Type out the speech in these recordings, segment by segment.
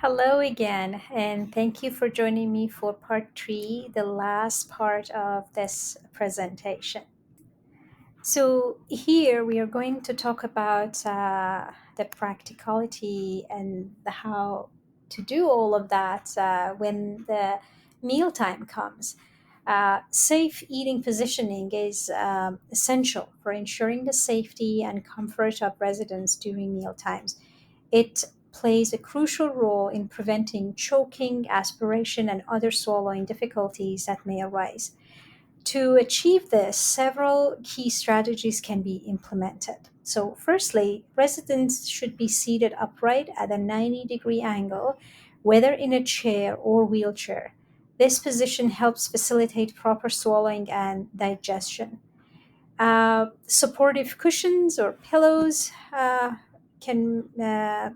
Hello again, and thank you for joining me for part three, the last part of this presentation. So, here we are going to talk about the practicality and the how to do all of that when the mealtime comes. Safe eating positioning is essential for ensuring the safety and comfort of residents during meal times. It plays a crucial role in preventing choking, aspiration, and other swallowing difficulties that may arise. To achieve this, several key strategies can be implemented. So, firstly, residents should be seated upright at a 90-degree angle, whether in a chair or wheelchair. This position helps facilitate proper swallowing and digestion. Supportive cushions or pillows can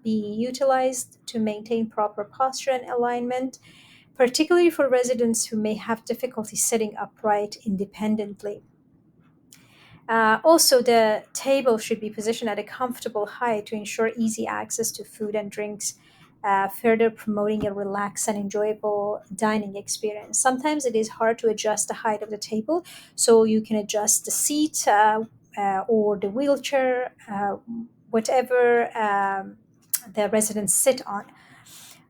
be utilized to maintain proper posture and alignment, particularly for residents who may have difficulty sitting upright independently. Also, the table should be positioned at a comfortable height to ensure easy access to food and drinks, further promoting a relaxed and enjoyable dining experience. Sometimes it is hard to adjust the height of the table, so you can adjust the seat or the wheelchair, whatever the residents sit on.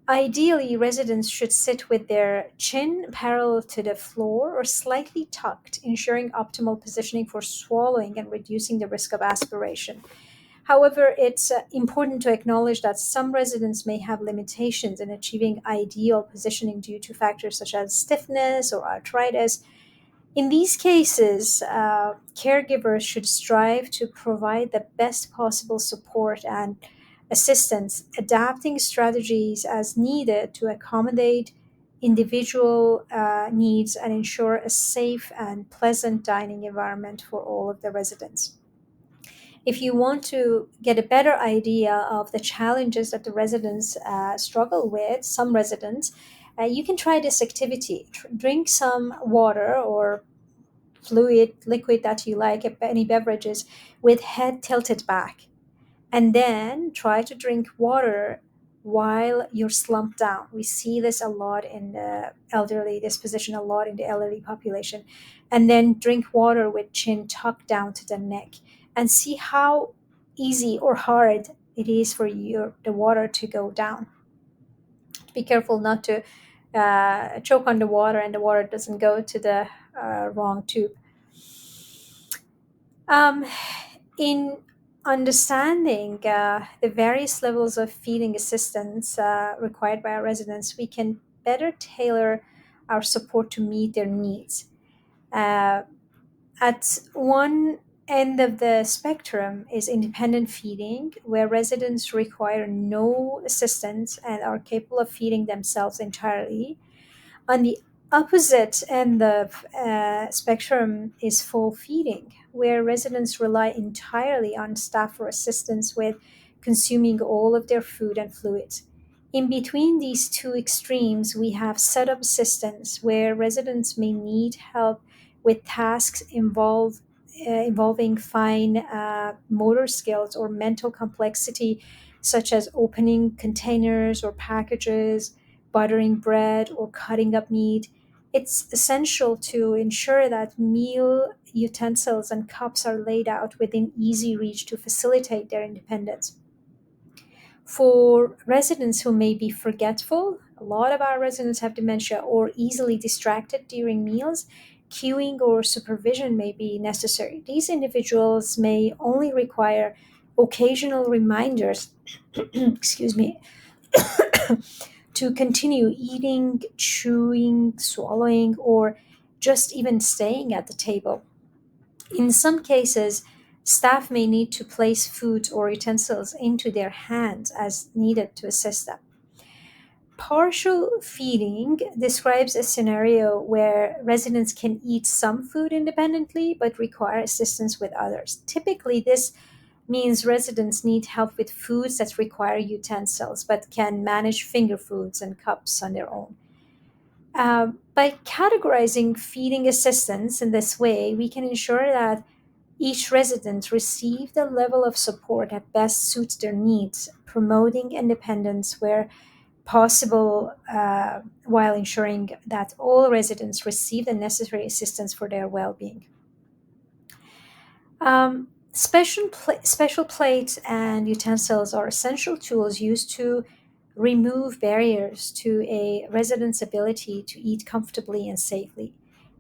Ideally, residents should sit with their chin parallel to the floor or slightly tucked, ensuring optimal positioning for swallowing and reducing the risk of aspiration. However, it's important to acknowledge that some residents may have limitations in achieving ideal positioning due to factors such as stiffness or arthritis. In these cases, caregivers should strive to provide the best possible support and assistance, adapting strategies as needed to accommodate individual needs and ensure a safe and pleasant dining environment for all of the residents. If you want to get a better idea of the challenges that the residents struggle with, some residents, you can try this activity. Drink some water or liquid that you like, any beverages, with head tilted back. And then try to drink water while you're slumped down. We see this a lot in the elderly, this position a lot in the elderly population. And then drink water with chin tucked down to the neck and see how easy or hard it is for the water to go down. Be careful not to choke on the water and the water doesn't go to the wrong tube. Um, in understanding the various levels of feeding assistance required by our residents, we can better tailor our support to meet their needs. Uh, at one end of the spectrum is independent feeding, where residents require no assistance and are capable of feeding themselves entirely. On the opposite end of spectrum is full feeding, where residents rely entirely on staff for assistance with consuming all of their food and fluids. In between these two extremes, we have setup assistance, where residents may need help with tasks involving fine motor skills or mental complexity, such as opening containers or packages, buttering bread, or cutting up meat. It's essential to ensure that meal utensils and cups are laid out within easy reach to facilitate their independence. For residents who may be forgetful, a lot of our residents have dementia or easily distracted during meals, queuing or supervision may be necessary. These individuals may only require occasional reminders, excuse me, to continue eating, chewing, swallowing, or just even staying at the table. In some cases, staff may need to place foods or utensils into their hands as needed to assist them. Partial feeding describes a scenario where residents can eat some food independently but require assistance with others. Typically, this means residents need help with foods that require utensils but can manage finger foods and cups on their own. By categorizing feeding assistance in this way, we can ensure that each resident receives the level of support that best suits their needs, promoting independence where possible while ensuring that all residents receive the necessary assistance for their well-being. Special plates and utensils are essential tools used to remove barriers to a resident's ability to eat comfortably and safely.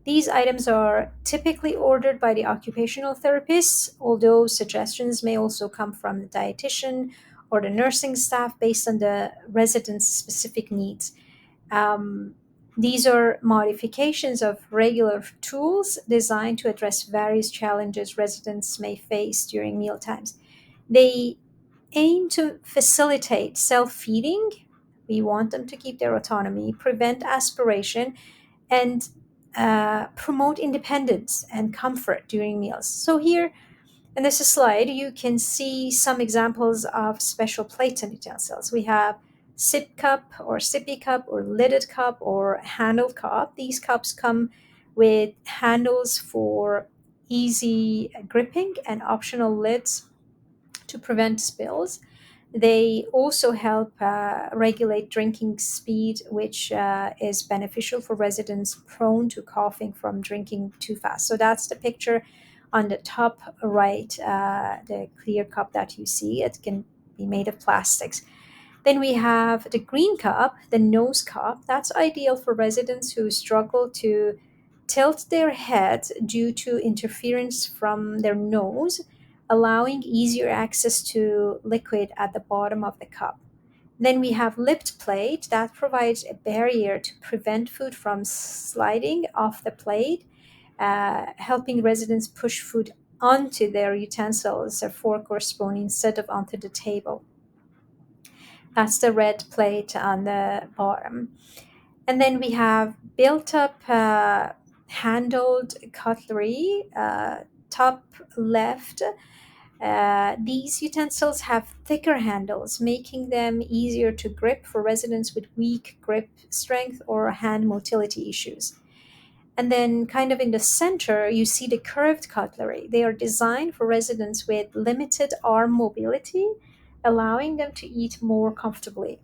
These items are typically ordered by the occupational therapists, although suggestions may also come from the dietitian or the nursing staff based on the resident's specific needs. Um, these are modifications of regular tools designed to address various challenges residents may face during mealtimes. They aim to facilitate self feeding. We want them to keep their autonomy, prevent aspiration, and promote independence and comfort during meals. So, here in this slide, you can see some examples of special plates and utensils. We have sip cup or sippy cup or lidded cup or handled cup. These cups come with handles for easy gripping and optional lids to prevent spills. They also help regulate drinking speed, which is beneficial for residents prone to coughing from drinking too fast. So that's the picture on the top right, the clear cup that you see. It can be made of plastics. Then we have the green cup, the nose cup. That's ideal for residents who struggle to tilt their heads due to interference from their nose, allowing easier access to liquid at the bottom of the cup. Then we have lipped plate that provides a barrier to prevent food from sliding off the plate, helping residents push food onto their utensils, a fork or spoon, instead of onto the table. That's the red plate on the bottom. And then we have built up handled cutlery, top left. These utensils have thicker handles, making them easier to grip for residents with weak grip strength or hand motility issues. And then, kind of in the center, you see the curved cutlery. They are designed for residents with limited arm mobility, allowing them to eat more comfortably.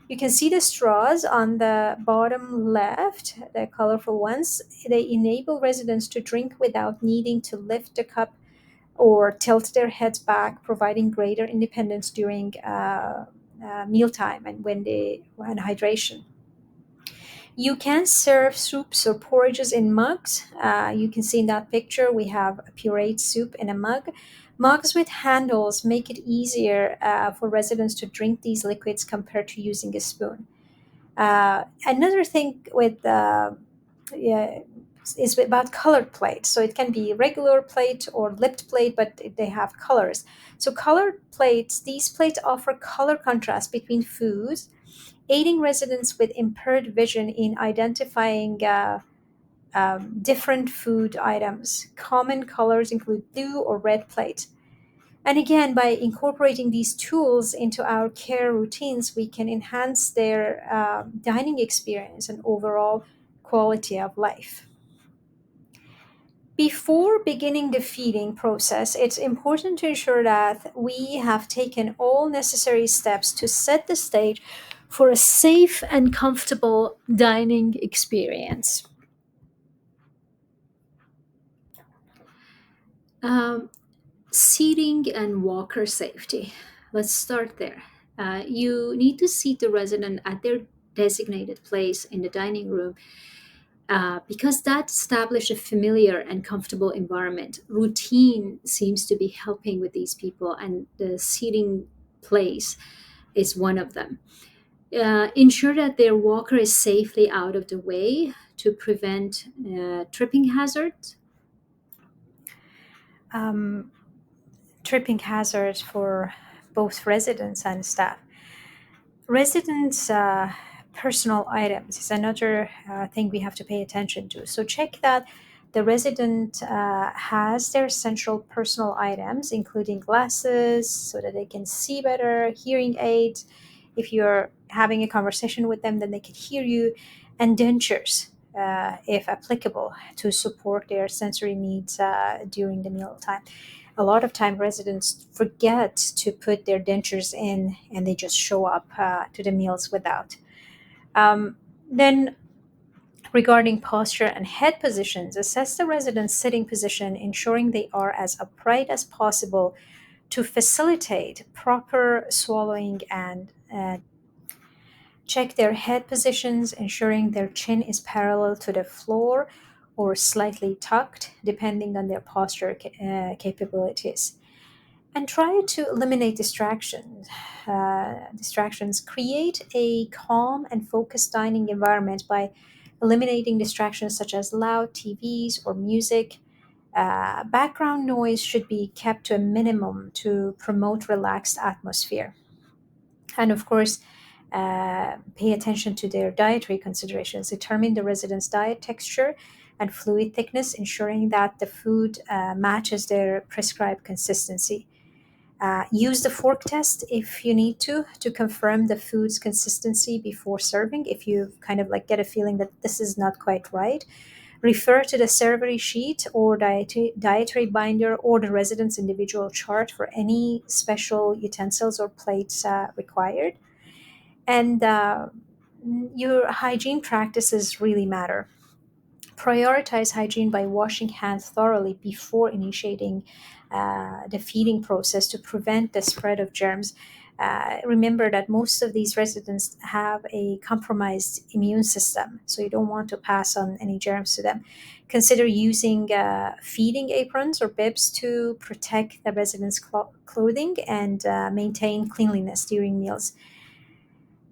You can see the straws on the bottom left, the colorful ones. They enable residents to drink without needing to lift the cup or tilt their heads back, providing greater independence during mealtime and when hydration. You can serve soups or porridges in mugs. You can see in that picture we have a pureed soup in a mug. Mugs with handles make it easier for residents to drink these liquids compared to using a spoon. Another thing with yeah, is about colored plates. So it can be regular plate or lipped plate, but they have colors. So colored plates, these plates offer color contrast between foods, aiding residents with impaired vision in identifying different food items. Common colors include blue or red plate. And again, by incorporating these tools into our care routines, we can enhance their dining experience and overall quality of life. Before beginning the feeding process, it's important to ensure that we have taken all necessary steps to set the stage for a safe and comfortable dining experience. Um, Seating and walker safety. Let's start there. You need to seat the resident at their designated place in the dining room because that establishes a familiar and comfortable environment. Routine seems to be helping with these people, and the seating place is one of them. Ensure that their walker is safely out of the way to prevent tripping hazards. Um, Tripping hazards for both residents and staff. Residents' personal items is another thing we have to pay attention to. So check that the resident has their essential personal items, including glasses so that they can see better, hearing aids. If you're having a conversation with them, then they can hear you, and dentures, if applicable, to support their sensory needs during the meal time. A lot of time residents forget to put their dentures in and they just show up to the meals without. Then regarding posture and head positions, assess the resident's sitting position, ensuring they are as upright as possible to facilitate proper swallowing, and check their head positions, ensuring their chin is parallel to the floor or slightly tucked, depending on their posture capabilities. And try to eliminate distractions. Distractions. Create a calm and focused dining environment by eliminating distractions such as loud TVs or music. Background noise should be kept to a minimum to promote relaxed atmosphere. And of course, pay attention to their dietary considerations. Determine the resident's diet texture and fluid thickness, ensuring that the food matches their prescribed consistency. Use the fork test if you need to confirm the food's consistency before serving. If you kind of like get a feeling that this is not quite right, refer to the servery sheet or dietary binder or the resident's individual chart for any special utensils or plates required. And your hygiene practices really matter. Prioritize hygiene by washing hands thoroughly before initiating the feeding process to prevent the spread of germs. Remember that most of these residents have a compromised immune system, so you don't want to pass on any germs to them. Consider using feeding aprons or bibs to protect the residents' clothing and maintain cleanliness during meals.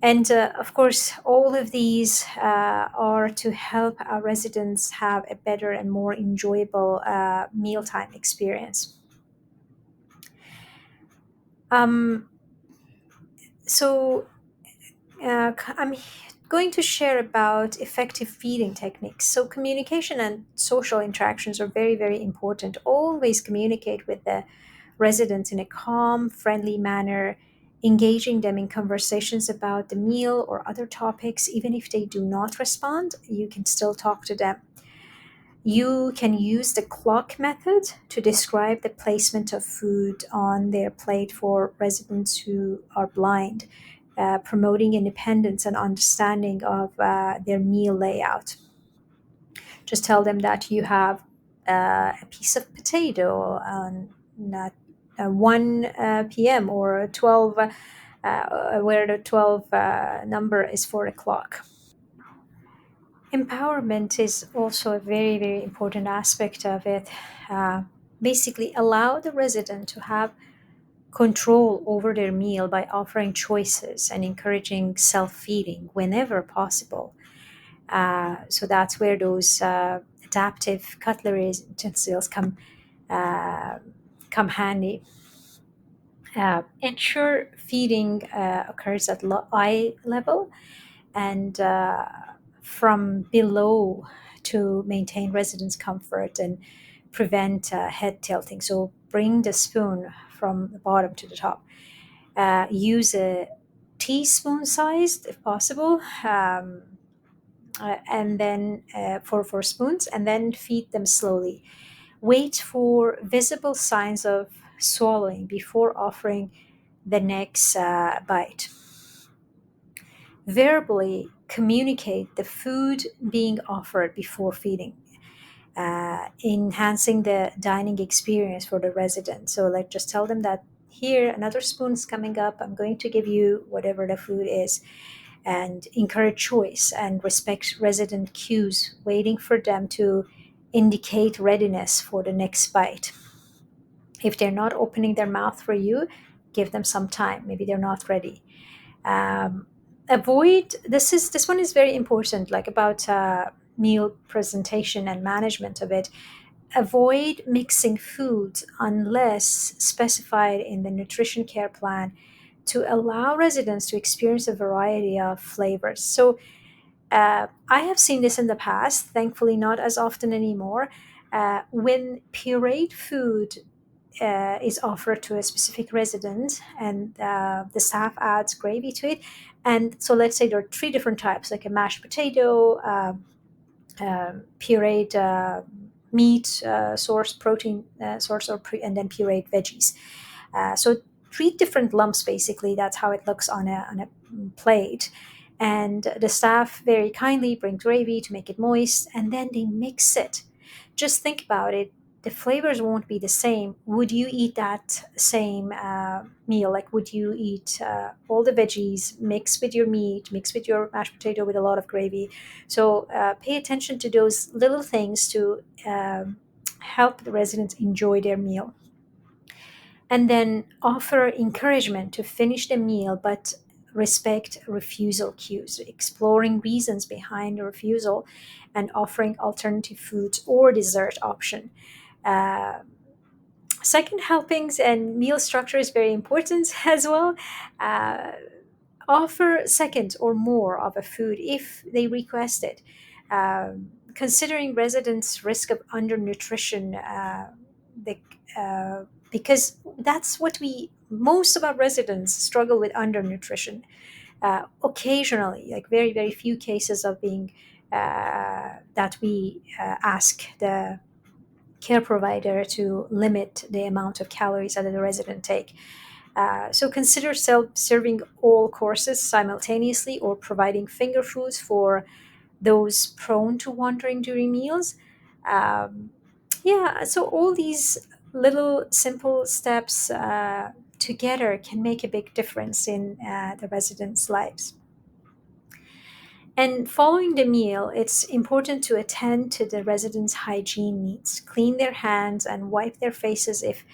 And of course, all of these are to help our residents have a better and more enjoyable mealtime experience. Um, so, I'm going to share about effective feeding techniques. So, communication and social interactions are very, very important. Always communicate with the residents in a calm, friendly manner, engaging them in conversations about the meal or other topics. Even if they do not respond, you can still talk to them. You can use the clock method to describe the placement of food on their plate for residents who are blind, promoting independence and understanding of their meal layout. Just tell them that you have a piece of potato on not 1 p.m. or 12, where the 12 number is 4 o'clock. Empowerment is also a very, very important aspect of it. Uh, Basically, allow the resident to have control over their meal by offering choices and encouraging self feeding whenever possible. So that's where those adaptive cutlery utensils uh, come handy. Ensure feeding occurs at eye level and from below to maintain residents' comfort and prevent head tilting. So bring the spoon from the bottom to the top. Use a teaspoon sized, if possible, and then for spoons, and then feed them slowly. Wait for visible signs of swallowing before offering the next bite. Verbally communicate the food being offered before feeding, enhancing the dining experience for the resident. So, like, just tell them that here, another spoon's coming up. I'm going to give you whatever the food is, and encourage choice and respect resident cues, waiting for them to indicate readiness for the next bite. If they're not opening their mouth for you, give them some time. Maybe they're not ready. um, Avoid this one is very important, like about meal presentation and management of it. Avoid mixing foods unless specified in the nutrition care plan to allow residents to experience a variety of flavors. So I have seen this in the past, thankfully not as often anymore. When pureed food is offered to a specific resident and the staff adds gravy to it. And so let's say there are three different types, like a mashed potato, pureed meat source, protein source, and then pureed veggies. So three different lumps, basically. That's how it looks on a plate. And the staff very kindly bring gravy to make it moist, and then they mix it. Just think about it. The flavors won't be the same. Would you eat that same meal? Like, would you eat all the veggies mixed with your meat, mixed with your mashed potato with a lot of gravy? So pay attention to those little things to help the residents enjoy their meal. And then offer encouragement to finish the meal, but respect refusal cues, exploring reasons behind the refusal, and offering alternative foods or dessert option. Uh, Second helpings and meal structure is very important as well. Uh, Offer second or more of a food if they request it. Considering residents' risk of undernutrition, the, because that's what we most of our residents struggle with, undernutrition. Occasionally, like very very few cases of being that we ask the care provider to limit the amount of calories that the resident take. So consider serving all courses simultaneously or providing finger foods for those prone to wandering during meals. Um, yeah, so all these little simple steps together can make a big difference in the residents' lives. And following the meal, it's important to attend to the residents' hygiene needs, clean their hands and wipe their faces if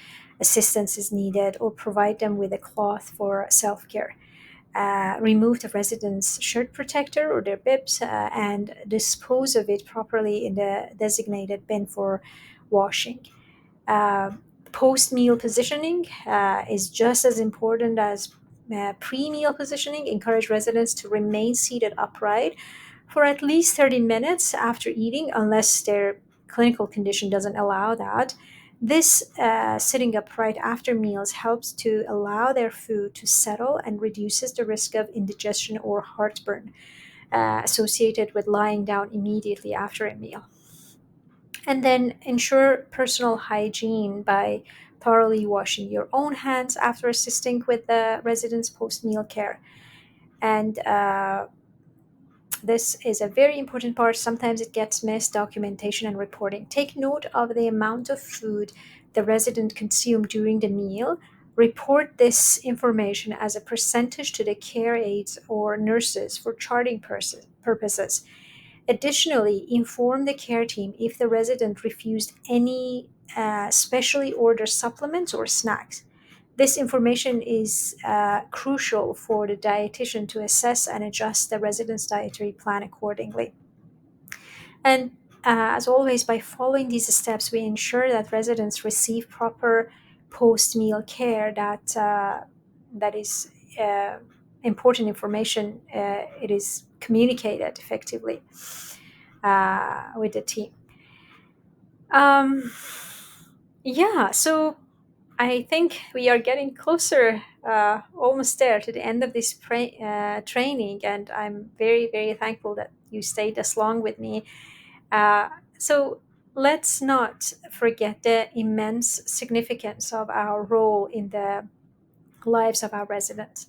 assistance is needed, or provide them with a cloth for self care. Remove the resident's shirt protector or their bibs and dispose of it properly in the designated bin for washing. Uh, Post meal positioning is just as important as pre meal positioning. Encourage residents to remain seated upright for at least 30 minutes after eating, unless their clinical condition doesn't allow that. This sitting upright after meals helps to allow their food to settle and reduces the risk of indigestion or heartburn associated with lying down immediately after a meal. And then ensure personal hygiene by thoroughly washing your own hands after assisting with the residents' post meal care. And this is a very important part. Sometimes it gets missed: documentation and reporting. Take note of the amount of food the resident consumed during the meal. Report this information as a percentage to the care aides or nurses for charting purposes. Additionally, inform the care team if the resident refused any specially ordered supplements or snacks. This information is crucial for the dietitian to assess and adjust the resident's dietary plan accordingly. And as always, by following these steps, we ensure that residents receive proper post-meal care. That is important information. It is communicated effectively with the team. Um, yeah, so I think we are getting closer, almost there to the end of this training, and I'm very, very thankful that you stayed as long with me. So let's not forget the immense significance of our role in the lives of our residents.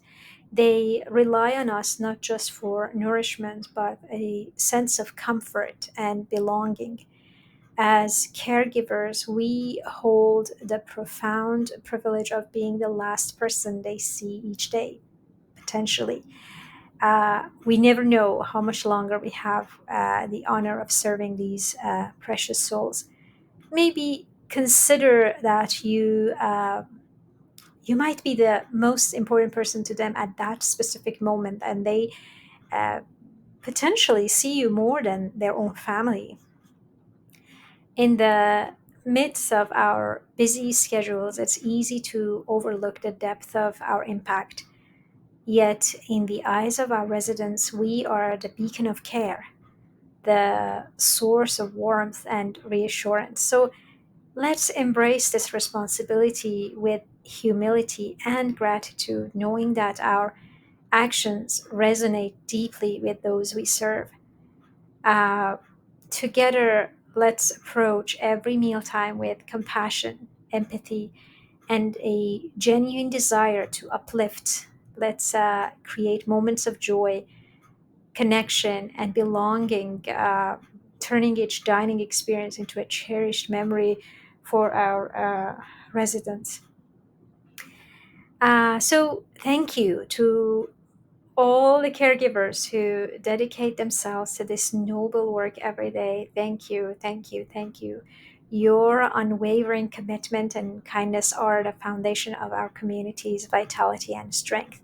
They rely on us not just for nourishment, but a sense of comfort and belonging. As caregivers, we hold the profound privilege of being the last person they see each day, potentially. We never know how much longer we have the honor of serving these precious souls. Maybe consider that you might be the most important person to them at that specific moment, and they uh, potentially see you more than their own family. In the midst of our busy schedules, it's easy to overlook the depth of our impact. Yet, in the eyes of our residents, we are the beacon of care, the source of warmth and reassurance. So, let's embrace this responsibility with humility and gratitude, knowing that our actions resonate deeply with those we serve. Uh, Together, let's approach every mealtime with compassion, empathy, and a genuine desire to uplift. Let's create moments of joy, connection, and belonging, turning each dining experience into a cherished memory for our residents. So, thank you to all the caregivers who dedicate themselves to this noble work every day. Thank you, thank you, thank you. Your unwavering commitment and kindness are the foundation of our community's vitality and strength.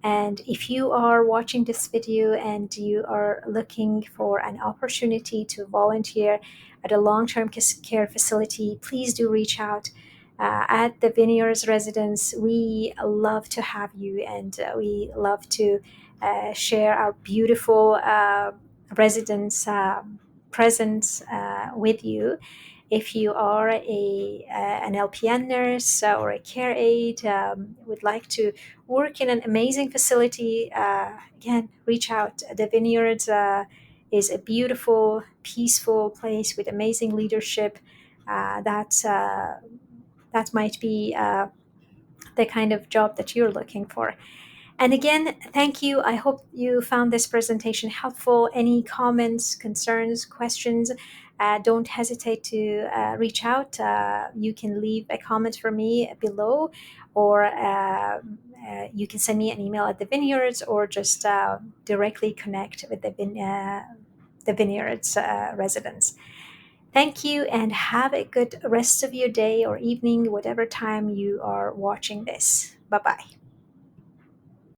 And if you are watching this video and you are looking for an opportunity to volunteer at a long term care facility, please do reach out. At the Vineyards residence, we love to have you, and we love to share our beautiful residence presence with you. If you are an LPN nurse or a care aide, would like to work in an amazing facility, again, reach out. The Vineyards is a beautiful, peaceful place with amazing leadership. That might be the kind of job that you're looking for. And again, thank you. I hope you found this presentation helpful. Any comments, concerns, questions, don't hesitate to reach out. You can leave a comment for me below, or you can send me an email at the Vineyards, or just directly connect with the Vineyards residents. Thank you, and have a good rest of your day or evening, whatever time you are watching this. Bye bye.